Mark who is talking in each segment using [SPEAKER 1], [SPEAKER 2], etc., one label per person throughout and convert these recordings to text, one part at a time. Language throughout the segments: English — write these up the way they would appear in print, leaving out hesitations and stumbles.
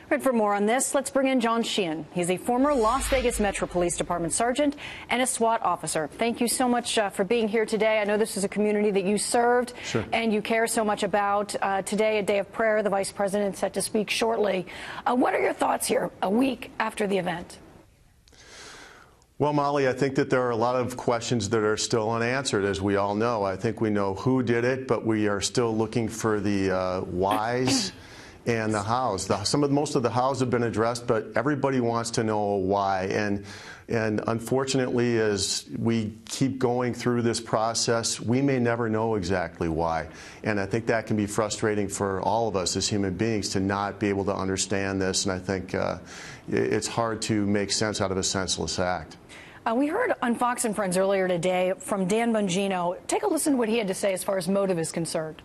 [SPEAKER 1] Right, for more on this, let's bring in John Sheahan. He's a former Las Vegas Metro Police Department sergeant and a SWAT officer. Thank you so much for being here today. I know this is a community that you served and you care so much about. Today, a day of prayer. The vice president set to speak shortly. What are your thoughts here a week after the event?
[SPEAKER 2] Well, Molly, I think that there are a lot of questions that are still unanswered, as we all know. I think we know who did it, but we are still looking for the whys and the hows. Most of the hows have been addressed, but everybody wants to know why. And unfortunately, as we keep going through this process, we may never know exactly why. And I think that can be frustrating for all of us as human beings to not be able to understand this. And I think it's hard to make sense out of a senseless act.
[SPEAKER 1] We heard on Fox and Friends earlier today from Dan Bongino. Take a listen to what he had to say as far as motive is concerned.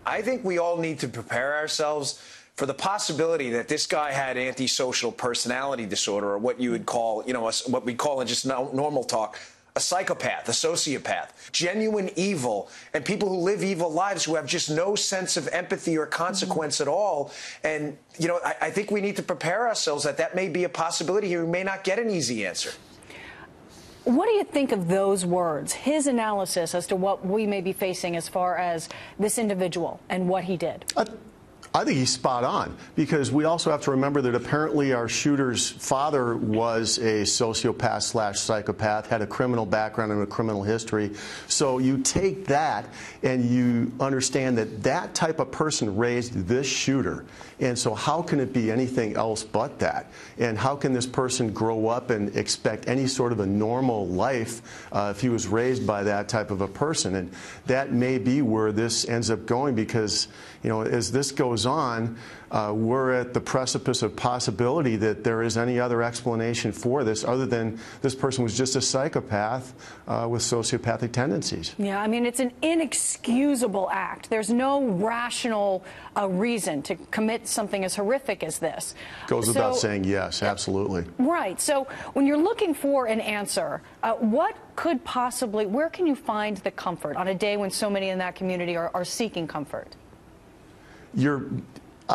[SPEAKER 3] I think we all need to prepare ourselves for the possibility that this guy had antisocial personality disorder, or what you would call, what we call in just normal talk, a psychopath, a sociopath, genuine evil, and people who live evil lives who have just no sense of empathy or consequence at all. And, I think we need to prepare ourselves that may be a possibility here. We may not get an easy answer.
[SPEAKER 1] What do you think of those words, his analysis as to what we may be facing as far as this individual and what he did?
[SPEAKER 2] I think he's spot on, because we also have to remember that apparently our shooter's father was a sociopath/psychopath, had a criminal background and a criminal history. So you take that and you understand that that type of person raised this shooter. And so how can it be anything else but that? And how can this person grow up and expect any sort of a normal life if he was raised by that type of a person? And that may be where this ends up going, because, as this goes on, we're at the precipice of possibility that there is any other explanation for this other than this person was just a psychopath with sociopathic tendencies.
[SPEAKER 1] Yeah, I mean, it's an inexcusable act. There's no rational reason to commit something as horrific as this.
[SPEAKER 2] Goes without saying, yes, absolutely.
[SPEAKER 1] Right. So when you're looking for an answer, what could possibly, where can you find the comfort on a day when so many in that community are seeking comfort?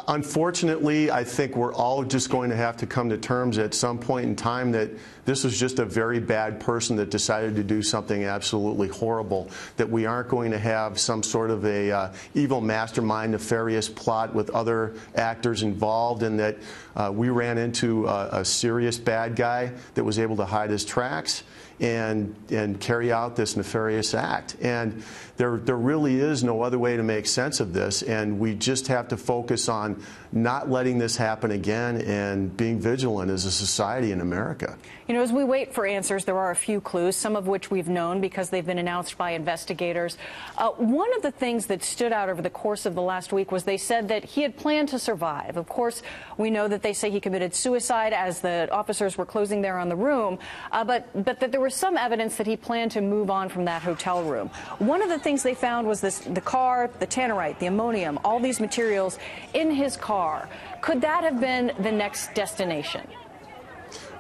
[SPEAKER 2] Unfortunately, I think we're all just going to have to come to terms at some point in time that this was just a very bad person that decided to do something absolutely horrible, that we aren't going to have some sort of a evil mastermind, nefarious plot with other actors involved, and that we ran into a serious bad guy that was able to hide his tracks and carry out this nefarious act. And there really is no other way to make sense of this, and we just have to focus on not letting this happen again and being vigilant as a society in America.
[SPEAKER 1] As we wait for answers, there are a few clues, some of which we've known because they've been announced by investigators. One of the things that stood out over the course of the last week was they said that he had planned to survive. Of course, we know that they say he committed suicide as the officers were closing there on the room, but that there was some evidence that he planned to move on from that hotel room. One of the things they found was the car, the tannerite, the ammonium, all these materials in his car. Could that have been the next destination?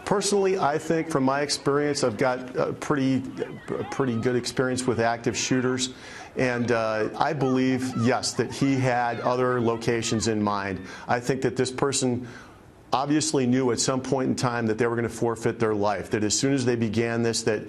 [SPEAKER 2] Personally, I think from my experience, I've got a pretty good experience with active shooters. And I believe, yes, that he had other locations in mind. I think that this person obviously knew at some point in time that they were going to forfeit their life, that as soon as they began this, that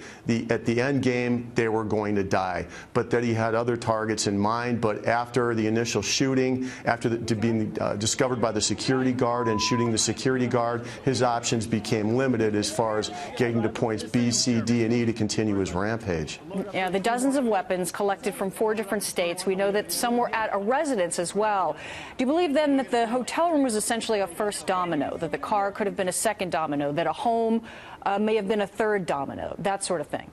[SPEAKER 2] at the end game they were going to die, but that he had other targets in mind. But after the initial shooting, after being discovered by the security guard and shooting the security guard, his options became limited as far as getting to points B, C, D, and E to continue his rampage.
[SPEAKER 1] Yeah, the dozens of weapons collected from 4 different states. We know that some were at a residence as well. Do you believe then that the hotel room was essentially a first domino, that the car could have been a second domino, that a home may have been a third domino, that sort of thing?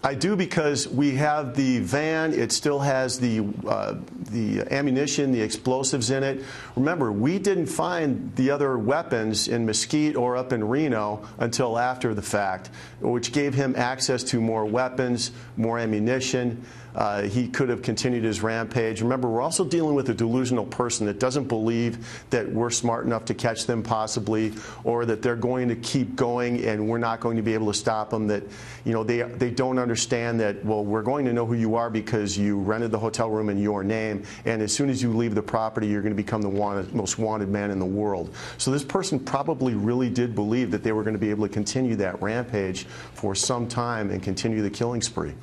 [SPEAKER 2] I do, because we have the van. It still has the ammunition, the explosives in it. Remember, we didn't find the other weapons in Mesquite or up in Reno until after the fact, which gave him access to more weapons, more ammunition. he could have continued his rampage. Remember, we're also dealing with a delusional person that doesn't believe that we're smart enough to catch them possibly, or that they're going to keep going and we're not going to be able to stop them, that they don't understand that, well, we're going to know who you are because you rented the hotel room in your name, and as soon as you leave the property, you're going to become the most wanted man in the world. So this person probably really did believe that they were going to be able to continue that rampage for some time and continue the killing spree.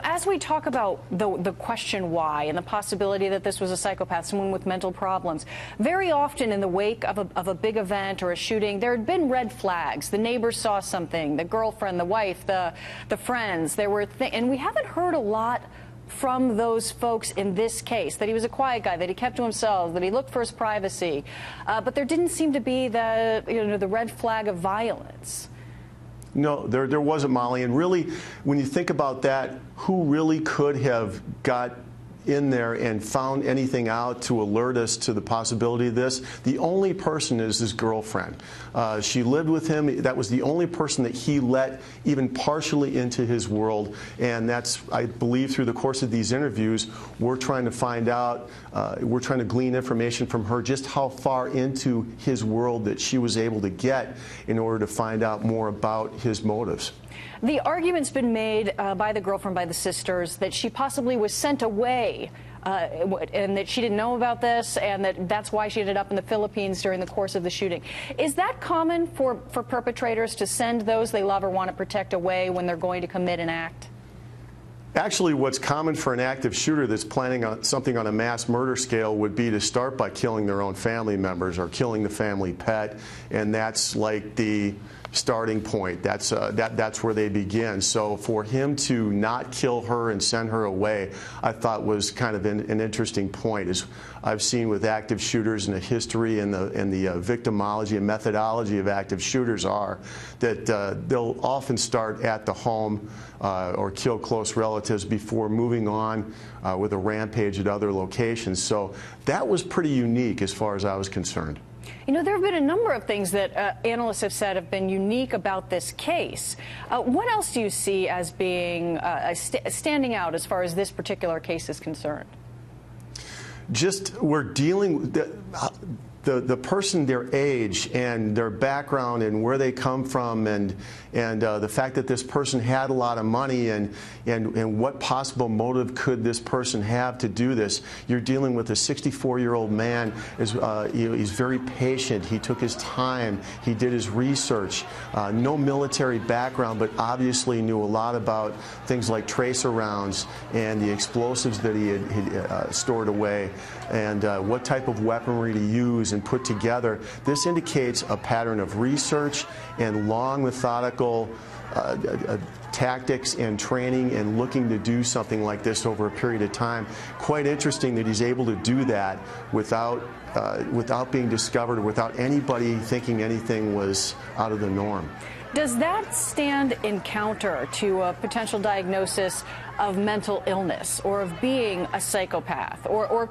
[SPEAKER 1] As we talk about the question why and the possibility that this was a psychopath, someone with mental problems, very often in the wake of a big event or a shooting, there had been red flags. The neighbors saw something, the girlfriend, the wife, the friends. There were and we haven't heard a lot from those folks in this case, that he was a quiet guy, that he kept to himself, that he looked for his privacy. But there didn't seem to be the red flag of violence.
[SPEAKER 2] No, there wasn't, Molly. And really, when you think about that, who really could have got in there and found anything out to alert us to the possibility of this? The only person is his girlfriend. She lived with him. That was the only person that he let even partially into his world. And that's, I believe, through the course of these interviews, we're trying to find out, we're trying to glean information from her just how far into his world that she was able to get in order to find out more about his motives.
[SPEAKER 1] The argument's been made by the girlfriend, by the sisters, that she possibly was sent away and that she didn't know about this, and that's why she ended up in the Philippines during the course of the shooting. Is that common for perpetrators to send those they love or want to protect away when they're going to commit an act?
[SPEAKER 2] Actually, what's common for an active shooter that's planning on something on a mass murder scale would be to start by killing their own family members or killing the family pet, and that's like the starting point. That's where they begin. So for him to not kill her and send her away, I thought was kind of an interesting point. As I've seen with active shooters and the history and the victimology and methodology of active shooters are that they'll often start at the home or kill close relatives before moving on with a rampage at other locations. So that was pretty unique as far as I was concerned.
[SPEAKER 1] There have been a number of things that analysts have said have been unique about this case. What else do you see as being standing out as far as this particular case is concerned?
[SPEAKER 2] Just we're dealing with the person, their age and their background and where they come from, and the fact that this person had a lot of money, and what possible motive could this person have to do this. You're dealing with a 64-year-old man. He's very patient. He took his time. He did his research. No military background, but obviously knew a lot about things like tracer rounds and the explosives that he had stored away, and what type of weaponry to use and put together. This indicates a pattern of research and long, methodical tactics and training and looking to do something like this over a period of time. Quite interesting that he's able to do that without being discovered or without anybody thinking anything was out of the norm.
[SPEAKER 1] Does that stand in counter to a potential diagnosis of mental illness or of being a psychopath, or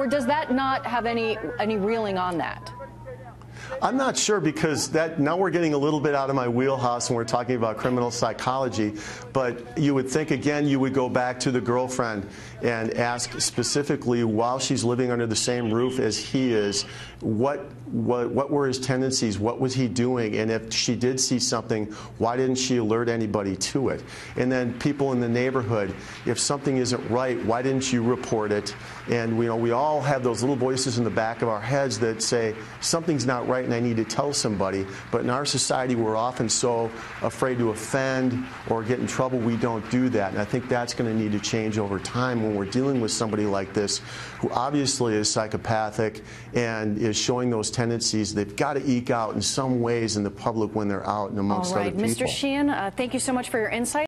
[SPEAKER 1] does that not have any reeling on that?
[SPEAKER 2] I'm not sure, because now we're getting a little bit out of my wheelhouse and we're talking about criminal psychology, but you would think, again, you would go back to the girlfriend and ask specifically, while she's living under the same roof as he is, what were his tendencies, what was he doing, and if she did see something, why didn't she alert anybody to it? And then people in the neighborhood, if something isn't right, why didn't you report it? And we all have those little voices in the back of our heads that say, something's not right and I need to tell somebody. But in our society, we're often so afraid to offend or get in trouble, we don't do that. And I think that's going to need to change over time when we're dealing with somebody like this, who obviously is psychopathic and is showing those tendencies. They've got to eke out in some ways in the public when they're out and amongst other people.
[SPEAKER 1] All right, Mr. Sheahan, thank you so much for your insight.